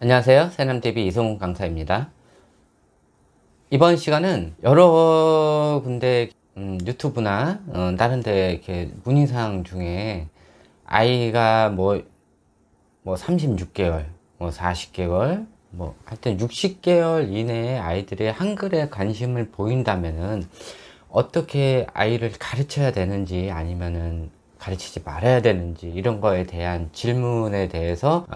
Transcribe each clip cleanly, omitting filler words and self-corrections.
안녕하세요. 새남TV 이성훈 강사입니다. 이번 시간은 여러 군데 유튜브나 다른 데 이렇게 문의사항 중에 아이가 뭐 36개월, 뭐 40개월, 뭐 하여튼 60개월 이내에 아이들이 한글에 관심을 보인다면은 어떻게 아이를 가르쳐야 되는지 아니면은 가르치지 말아야 되는지 이런 거에 대한 질문에 대해서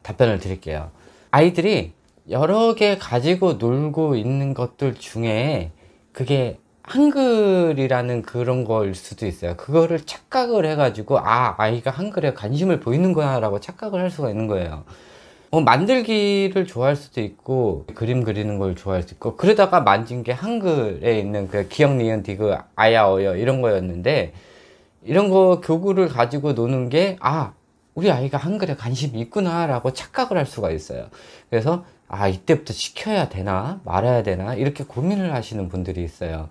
답변을 드릴게요. 아이들이 여러 개 가지고 놀고 있는 것들 중에 그게 한글이라는 그런 거일 수도 있어요. 그거를 착각을 해가지고 아이가 한글에 관심을 보이는 거야 라고 착각을 할 수가 있는 거예요. 만들기를 좋아할 수도 있고 그림 그리는 걸 좋아할 수 있고, 그러다가 만진 게 한글에 있는 그 기역 니은 디귿 아야 어여 이런 거였는데, 이런 거 교구를 가지고 노는 게 우리 아이가 한글에 관심이 있구나 라고 착각을 할 수가 있어요. 그래서 이때부터 시켜야 되나 말아야 되나 이렇게 고민을 하시는 분들이 있어요.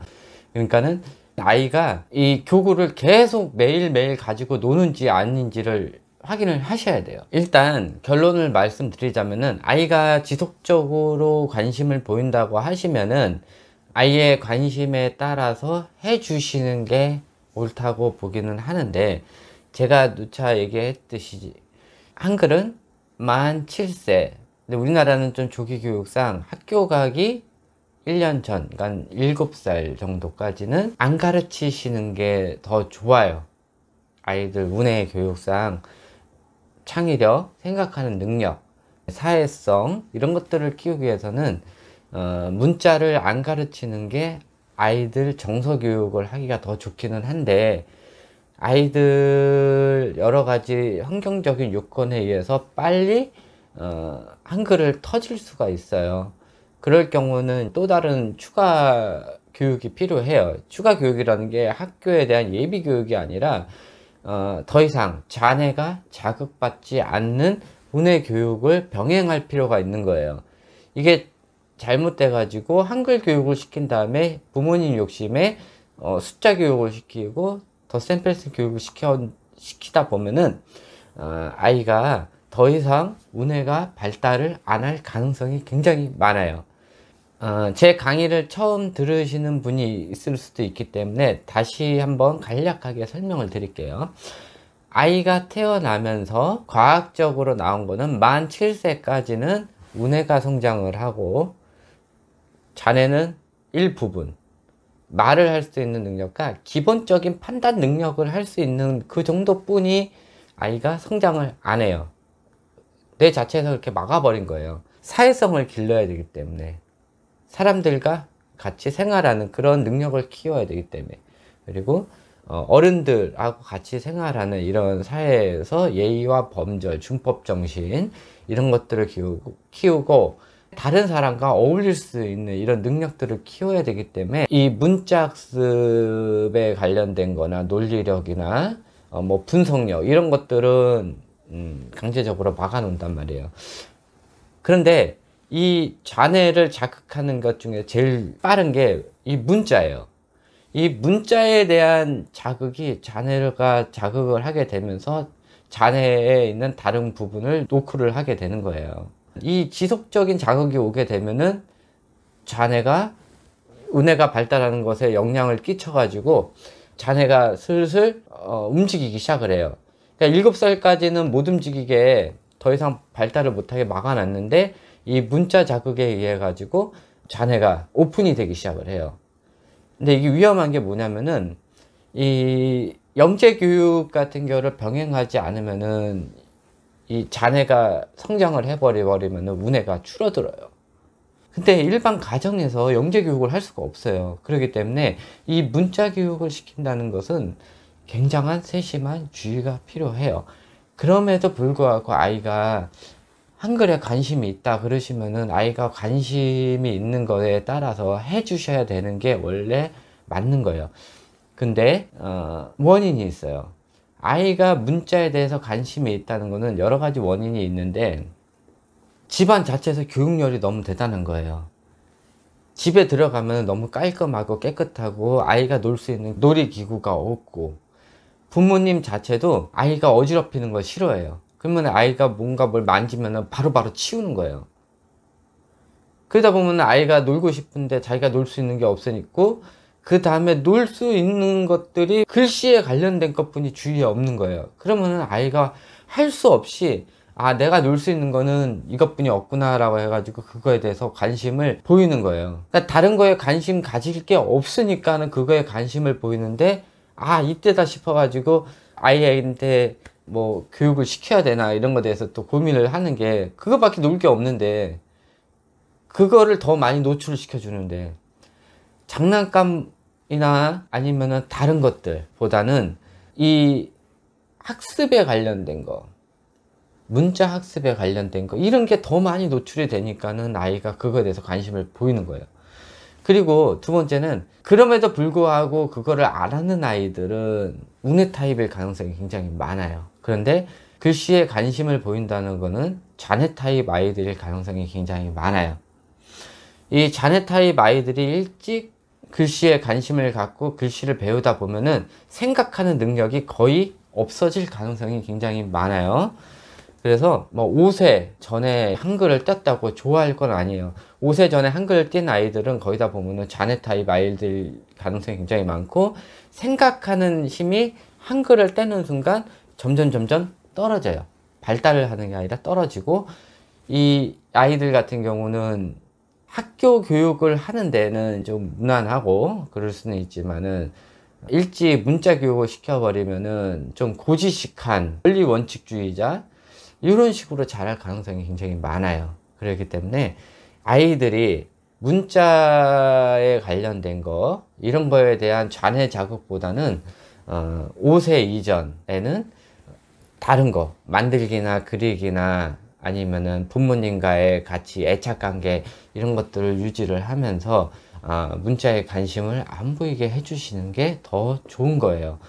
그러니까는 아이가 이 교구를 계속 매일매일 가지고 노는지 아닌지를 확인을 하셔야 돼요. 일단 결론을 말씀드리자면은, 아이가 지속적으로 관심을 보인다고 하시면은 아이의 관심에 따라서 해 주시는 게 옳다고 보기는 하는데, 제가 누차 얘기했듯이 한글은 만 7세, 근데 우리나라는 좀 조기 교육상 학교 가기 1년 전, 그러니까 7살 정도까지는 안 가르치시는 게 더 좋아요. 아이들 운해 교육상 창의력, 생각하는 능력, 사회성 이런 것들을 키우기 위해서는 문자를 안 가르치는 게 아이들 정서 교육을 하기가 더 좋기는 한데, 아이들 여러 가지 환경적인 요건에 의해서 빨리 한글을 터질 수가 있어요. 그럴 경우는 또 다른 추가 교육이 필요해요. 추가 교육이라는 게 학교에 대한 예비 교육이 아니라 더 이상 자녀가 자극받지 않는 운해 교육을 병행할 필요가 있는 거예요. 이게 잘못돼 가지고 한글 교육을 시킨 다음에 부모님 욕심에 숫자 교육을 시키고 덧셈 뺄셈 교육을 시키다 보면은 아이가 더 이상 운해가 발달을 안 할 가능성이 굉장히 많아요. 제 강의를 처음 들으시는 분이 있을 수도 있기 때문에 다시 한번 간략하게 설명을 드릴게요. 아이가 태어나면서 과학적으로 나온 거는 만 7세까지는 운해가 성장을 하고, 자네는 일부분 말을 할 수 있는 능력과 기본적인 판단 능력을 할 수 있는 그 정도뿐이 아이가 성장을 안 해요. 뇌 자체에서 그렇게 막아버린 거예요. 사회성을 길러야 되기 때문에, 사람들과 같이 생활하는 그런 능력을 키워야 되기 때문에, 그리고 어른들하고 같이 생활하는 이런 사회에서 예의와 범절, 준법정신 이런 것들을 키우고 다른 사람과 어울릴 수 있는 이런 능력들을 키워야 되기 때문에, 이 문자 학습에 관련된 거나 논리력이나 뭐 분석력 이런 것들은 강제적으로 막아 놓는단 말이에요. 그런데 이 자뇌를 자극하는 것 중에 제일 빠른 게 이 문자예요. 이 문자에 대한 자극이 자뇌가 자극을 하게 되면서 자뇌에 있는 다른 부분을 노크를 하게 되는 거예요. 이 지속적인 자극이 오게 되면은 자뇌가 운해가 발달하는 것에 영향을 끼쳐 가지고 자뇌가 슬슬 움직이기 시작을 해요. 그러니까 7살까지는 못 움직이게 더 이상 발달을 못하게 막아놨는데, 이 문자 자극에 의해 가지고 자뇌가 오픈이 되기 시작을 해요. 근데 이게 위험한 게 뭐냐면은, 이 영재 교육 같은 경우를 병행하지 않으면은 이 자뇌가 성장을 해버리면 운해가 줄어들어요. 근데 일반 가정에서 영재 교육을 할 수가 없어요. 그렇기 때문에 이 문자 교육을 시킨다는 것은 굉장한 세심한 주의가 필요해요. 그럼에도 불구하고 아이가 한글에 관심이 있다 그러시면은 아이가 관심이 있는 거에 따라서 해 주셔야 되는 게 원래 맞는 거예요. 근데 원인이 있어요. 아이가 문자에 대해서 관심이 있다는 거는 여러 가지 원인이 있는데, 집안 자체에서 교육열이 너무 대단한 거예요. 집에 들어가면 너무 깔끔하고 깨끗하고 아이가 놀 수 있는 놀이기구가 없고, 부모님 자체도 아이가 어지럽히는 걸 싫어해요. 그러면 아이가 뭔가 뭘 만지면 바로바로 치우는 거예요. 그러다 보면 아이가 놀고 싶은데 자기가 놀 수 있는 게 없으니까 그 다음에 놀 수 있는 것들이 글씨에 관련된 것뿐이 주위에 없는 거예요. 그러면 아이가 할 수 없이 아, 내가 놀 수 있는 거는 이것뿐이 없구나 라고 해가지고 그거에 대해서 관심을 보이는 거예요. 그러니까 다른 거에 관심 가질 게 없으니까는 그거에 관심을 보이는데 아, 이때다 싶어가지고 아이한테 뭐 교육을 시켜야 되나 이런 거에 대해서 또 고민을 하는 게 그거밖에 놀 게 없는데 그거를 더 많이 노출을 시켜주는데 장난감이나 아니면은 다른 것들보다는 이 학습에 관련된 거, 문자 학습에 관련된 거 이런 게 더 많이 노출이 되니까는 아이가 그거에 대해서 관심을 보이는 거예요. 그리고 두 번째는 그럼에도 불구하고 그거를 안 하는 아이들은 운해 타입일 가능성이 굉장히 많아요. 그런데 글씨에 관심을 보인다는 거는 잔해 타입 아이들일 가능성이 굉장히 많아요. 이 잔해 타입 아이들이 일찍 글씨에 관심을 갖고 글씨를 배우다 보면은 생각하는 능력이 거의 없어질 가능성이 굉장히 많아요. 그래서 뭐 5세 전에 한글을 뗐다고 좋아할 건 아니에요. 5세 전에 한글을 띈 아이들은 거의 다 보면은 잔해 타입 아이들 가능성이 굉장히 많고 생각하는 힘이 한글을 떼는 순간 점점 떨어져요. 발달을 하는 게 아니라 떨어지고 이 아이들 같은 경우는 학교 교육을 하는 데는 좀 무난하고 그럴 수는 있지만은 일찍 문자 교육을 시켜버리면은 좀 고지식한 원리 원칙주의자 이런 식으로 자랄 가능성이 굉장히 많아요. 그렇기 때문에 아이들이 문자에 관련된 거 이런 거에 대한 잔해 자극보다는 5세 이전에는 다른 거 만들기나 그리기나 아니면은 부모님과의 같이 애착관계 이런 것들을 유지를 하면서 문자에 관심을 안 보이게 해주시는 게 더 좋은 거예요.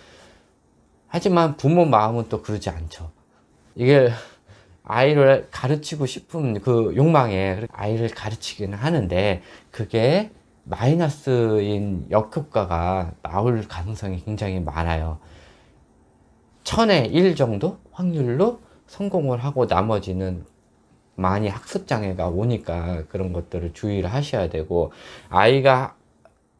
하지만 부모 마음은 또 그러지 않죠. 이게 아이를 가르치고 싶은 그 욕망에 아이를 가르치기는 하는데 그게 마이너스인 역효과가 나올 가능성이 굉장히 많아요. 1000에 1 정도 확률로 성공을 하고 나머지는 많이 학습장애가 오니까 그런 것들을 주의를 하셔야 되고 아이가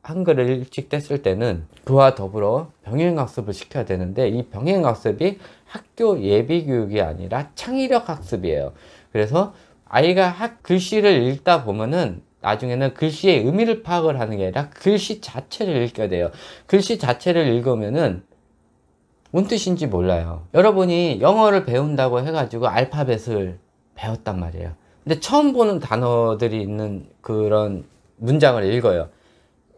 한글을 일찍 뗐을 때는 그와 더불어 병행학습을 시켜야 되는데 이 병행학습이 학교 예비교육이 아니라 창의력 학습이에요. 그래서 아이가 글씨를 읽다 보면은 나중에는 글씨의 의미를 파악을 하는 게 아니라 글씨 자체를 읽게 돼요. 글씨 자체를 읽으면은 뭔 뜻인지 몰라요. 여러분이 영어를 배운다고 해가지고 알파벳을 배웠단 말이에요. 근데 처음 보는 단어들이 있는 그런 문장을 읽어요.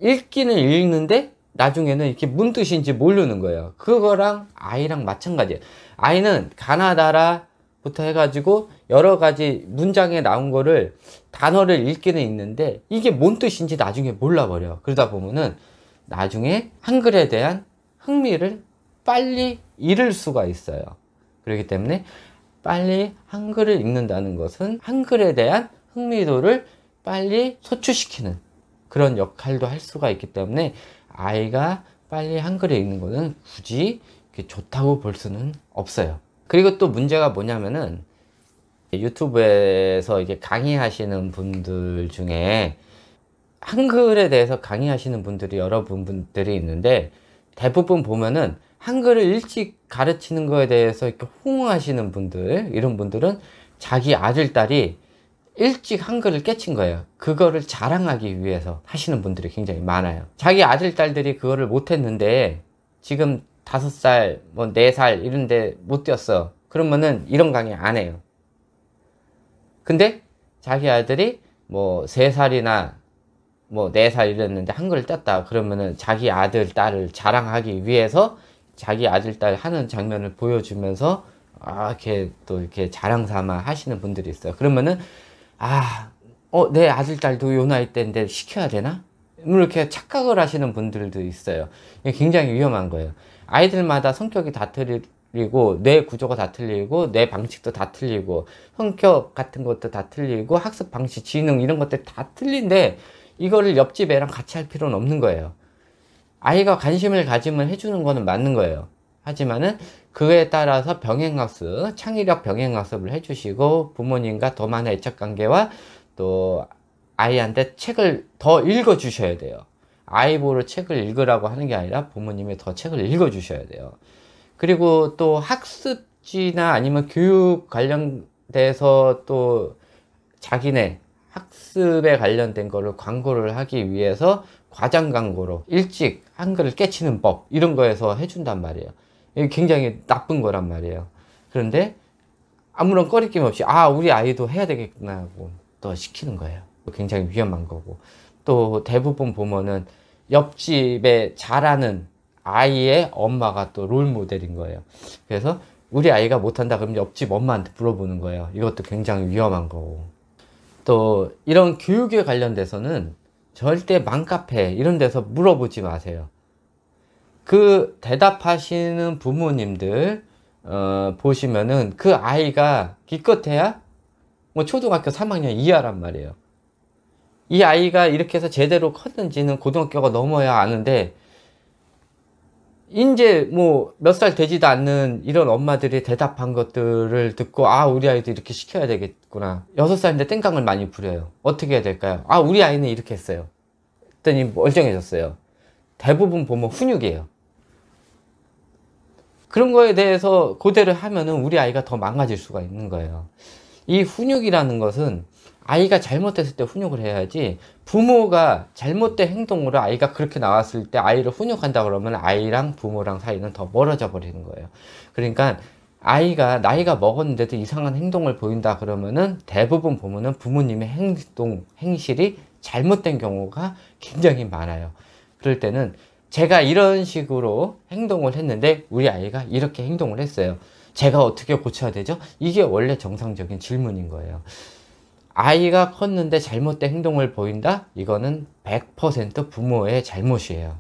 읽기는 읽는데 나중에는 이렇게 뭔 뜻인지 모르는 거예요. 그거랑 아이랑 마찬가지예요. 아이는 가나다라부터 해가지고 여러 가지 문장에 나온 거를 단어를 읽기는 읽는데 이게 뭔 뜻인지 나중에 몰라버려. 그러다 보면은 나중에 한글에 대한 흥미를 빨리 잃을 수가 있어요. 그렇기 때문에 빨리 한글을 읽는다는 것은 한글에 대한 흥미도를 빨리 소추시키는 그런 역할도 할 수가 있기 때문에 아이가 빨리 한글을 읽는 것은 굳이 좋다고 볼 수는 없어요. 그리고 또 문제가 뭐냐면은 유튜브에서 이게 강의하시는 분들 중에 한글에 대해서 강의하시는 분들이 여러 분들이 있는데 대부분 보면은 한글을 일찍 가르치는 거에 대해서 이렇게 호응하시는 분들, 이런 분들은 자기 아들, 딸이 일찍 한글을 깨친 거예요. 그거를 자랑하기 위해서 하시는 분들이 굉장히 많아요. 자기 아들, 딸들이 그거를 못했는데 지금 5살, 뭐 4살 이런데 못 뛰었어. 그러면은 이런 강의 안 해요. 근데 자기 아들이 뭐 3살이나 뭐 4살 이랬는데 한글을 땄다. 그러면은 자기 아들, 딸을 자랑하기 위해서 자기 아들, 딸 하는 장면을 보여주면서 이렇게 또 이렇게 자랑 삼아 하시는 분들이 있어요. 그러면은 내 아들, 딸도 요 나이 때인데 시켜야 되나? 이렇게 착각을 하시는 분들도 있어요. 이게 굉장히 위험한 거예요. 아이들마다 성격이 다 틀리고 뇌 구조가 다 틀리고 뇌 방식도 다 틀리고 성격 같은 것도 다 틀리고 학습 방식, 지능 이런 것들 다 틀린데 이거를 옆집 애랑 같이 할 필요는 없는 거예요. 아이가 관심을 가지면 해주는 거는 맞는 거예요. 하지만은 그에 따라서 병행학습, 창의력 병행학습을 해주시고 부모님과 더 많은 애착관계와 또 아이한테 책을 더 읽어주셔야 돼요. 아이 보러 책을 읽으라고 하는 게 아니라 부모님이 더 책을 읽어주셔야 돼요. 그리고 또 학습지나 아니면 교육 관련돼서 또 자기네 학습에 관련된 거를 광고를 하기 위해서 과장 광고로 일찍 한글을 깨치는 법 이런 거에서 해준단 말이에요. 이게 굉장히 나쁜 거란 말이에요. 그런데 아무런 꺼리낌 없이 우리 아이도 해야 되겠구나 하고 또 시키는 거예요. 굉장히 위험한 거고, 또 대부분 보면은 옆집에 잘하는 아이의 엄마가 또 롤 모델인 거예요. 그래서 우리 아이가 못한다 그러면 옆집 엄마한테 물어보는 거예요. 이것도 굉장히 위험한 거고, 또 이런 교육에 관련돼서는 절대 맘카페 이런 데서 물어보지 마세요. 그 대답하시는 부모님들 보시면은 그 아이가 기껏해야 뭐 초등학교 3학년 이하란 말이에요. 이 아이가 이렇게 해서 제대로 컸는지는 고등학교가 넘어야 아는데, 이제 뭐 몇 살 되지도 않는 이런 엄마들이 대답한 것들을 듣고 우리 아이도 이렇게 시켜야 되겠구나. 6살인데 땡깡을 많이 부려요. 어떻게 해야 될까요? 우리 아이는 이렇게 했어요. 그랬더니 멀쩡해졌어요. 대부분 보면 훈육이에요. 그런 거에 대해서 그대로 하면은 우리 아이가 더 망가질 수가 있는 거예요. 이 훈육이라는 것은 아이가 잘못했을 때 훈육을 해야지, 부모가 잘못된 행동으로 아이가 그렇게 나왔을 때 아이를 훈육한다 그러면 아이랑 부모랑 사이는 더 멀어져 버리는 거예요. 그러니까 아이가 나이가 먹었는데도 이상한 행동을 보인다 그러면은 대부분 보면은 부모님의 행실이 잘못된 경우가 굉장히 많아요. 그럴 때는 제가 이런 식으로 행동을 했는데 우리 아이가 이렇게 행동을 했어요. 제가 어떻게 고쳐야 되죠? 이게 원래 정상적인 질문인 거예요. 아이가 컸는데 잘못된 행동을 보인다? 이거는 100% 부모의 잘못이에요.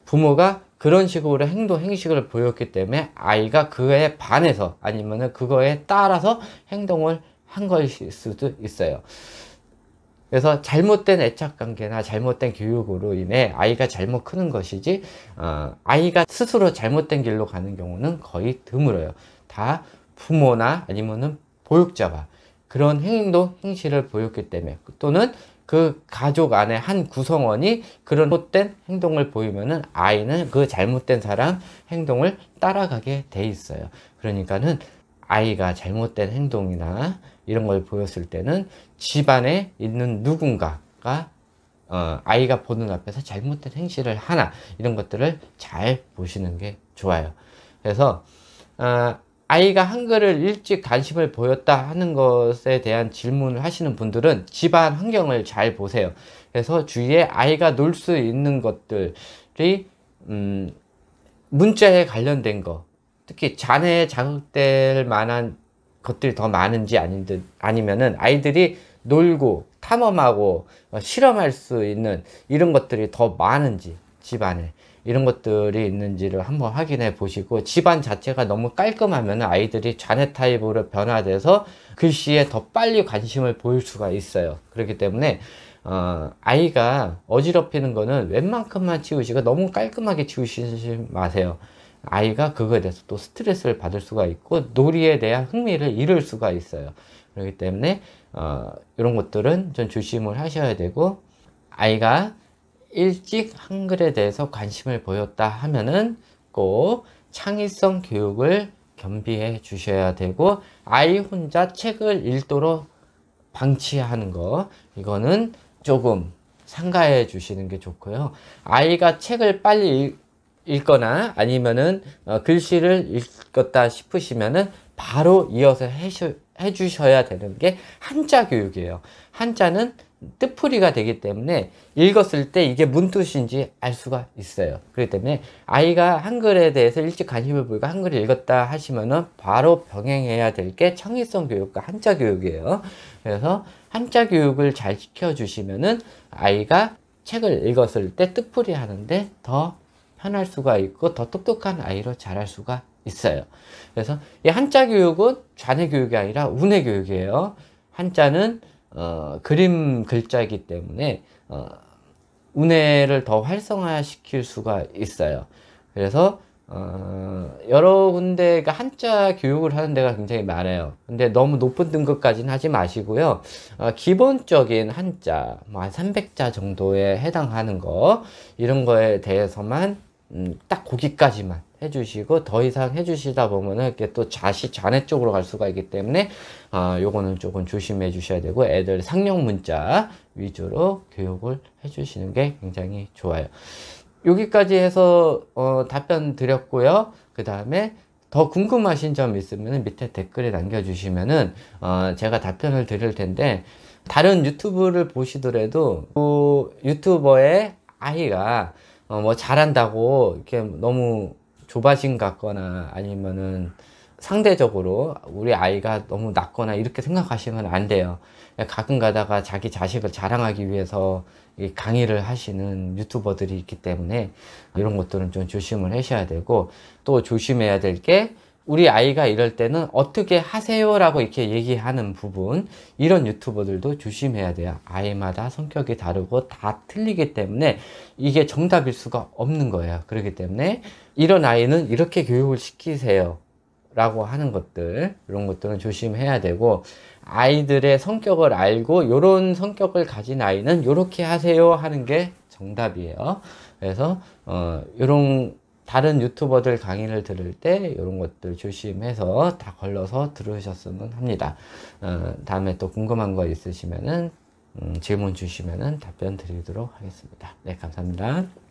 부모가 그런 식으로 행식을 보였기 때문에 아이가 그에 반해서 아니면 그거에 따라서 행동을 한 것일 수도 있어요. 그래서 잘못된 애착관계나 잘못된 교육으로 인해 아이가 잘못 크는 것이지, 아이가 스스로 잘못된 길로 가는 경우는 거의 드물어요. 다 부모나 아니면은 보육자가 그런 행실을 보였기 때문에, 또는 그 가족 안에 한 구성원이 그런 잘못된 행동을 보이면은 아이는 그 잘못된 사람 행동을 따라가게 돼 있어요. 그러니까는 아이가 잘못된 행동이나 이런 걸 보였을 때는 집안에 있는 누군가가 아이가 보는 앞에서 잘못된 행실을 하나, 이런 것들을 잘 보시는 게 좋아요. 그래서 아이가 한글을 일찍 관심을 보였다 하는 것에 대한 질문을 하시는 분들은 집안 환경을 잘 보세요. 그래서 주위에 아이가 놀 수 있는 것들이 문자에 관련된 거, 특히 잔해에 자극될 만한 것들이 더 많은지 아니면은 아이들이 놀고 탐험하고 실험할 수 있는 이런 것들이 더 많은지, 집안에 이런 것들이 있는지를 한번 확인해 보시고, 집안 자체가 너무 깔끔하면 아이들이 잔해 타입으로 변화돼서 글씨에 더 빨리 관심을 보일 수가 있어요. 그렇기 때문에 아이가 어지럽히는 거는 웬만큼만 치우시고 너무 깔끔하게 치우시지 마세요. 아이가 그거에 대해서 또 스트레스를 받을 수가 있고 놀이에 대한 흥미를 잃을 수가 있어요. 그렇기 때문에 이런 것들은 좀 조심을 하셔야 되고, 아이가 일찍 한글에 대해서 관심을 보였다 하면은 꼭 창의성 교육을 겸비해 주셔야 되고, 아이 혼자 책을 읽도록 방치하는 거, 이거는 조금 삼가해 주시는 게 좋고요. 아이가 책을 빨리 읽거나 아니면은 글씨를 읽었다 싶으시면은 바로 이어서 해 주셔야 되는 게 한자 교육이에요. 한자는 뜻풀이가 되기 때문에 읽었을 때 이게 무슨 뜻인지 알 수가 있어요. 그렇기 때문에 아이가 한글에 대해서 일찍 관심을 보이고 한글을 읽었다 하시면은 바로 병행해야 될 게 창의성 교육과 한자 교육이에요. 그래서 한자 교육을 잘 시켜주시면은 아이가 책을 읽었을 때 뜻풀이 하는데 더 편할 수가 있고 더 똑똑한 아이로 자랄 수가 있어요. 그래서 이 한자 교육은 좌뇌 교육이 아니라 우뇌 교육이에요. 한자는 그림 글자이기 때문에 우뇌를 더 활성화시킬 수가 있어요. 그래서 여러 군데가 한자 교육을 하는 데가 굉장히 많아요. 근데 너무 높은 등급까지는 하지 마시고요. 기본적인 한자, 뭐 한 300자 정도에 해당하는 거, 이런 거에 대해서만, 딱 거기까지만 해주시고, 더 이상 해주시다 보면은 이렇게 또 좌뇌 쪽으로 갈 수가 있기 때문에, 요거는 조금 조심해 주셔야 되고, 애들 상용 문자 위주로 교육을 해주시는 게 굉장히 좋아요. 여기까지 해서 답변 드렸고요. 그 다음에 더 궁금하신 점 있으면 밑에 댓글에 남겨주시면은 제가 답변을 드릴 텐데, 다른 유튜브를 보시더라도 그 유튜버의 아이가 뭐 잘한다고 이렇게 너무 조바심 같거나 아니면은 상대적으로 우리 아이가 너무 낮거나 이렇게 생각하시면 안 돼요. 가끔 가다가 자기 자식을 자랑하기 위해서 이 강의를 하시는 유튜버들이 있기 때문에 이런 것들은 좀 조심을 하셔야 되고, 또 조심해야 될 게, 우리 아이가 이럴 때는 어떻게 하세요라고 이렇게 얘기하는 부분, 이런 유튜버들도 조심해야 돼요. 아이마다 성격이 다르고 다 틀리기 때문에 이게 정답일 수가 없는 거예요. 그렇기 때문에 이런 아이는 이렇게 교육을 시키세요 라고 하는 것들, 이런 것들은 조심해야 되고, 아이들의 성격을 알고 요런 성격을 가진 아이는 요렇게 하세요 하는 게 정답이에요. 그래서 요런 다른 유튜버들 강의를 들을 때 요런 것들 조심해서 다 걸러서 들으셨으면 합니다. 다음에 또 궁금한 거 있으시면은 질문 주시면은 답변 드리도록 하겠습니다. 네, 감사합니다.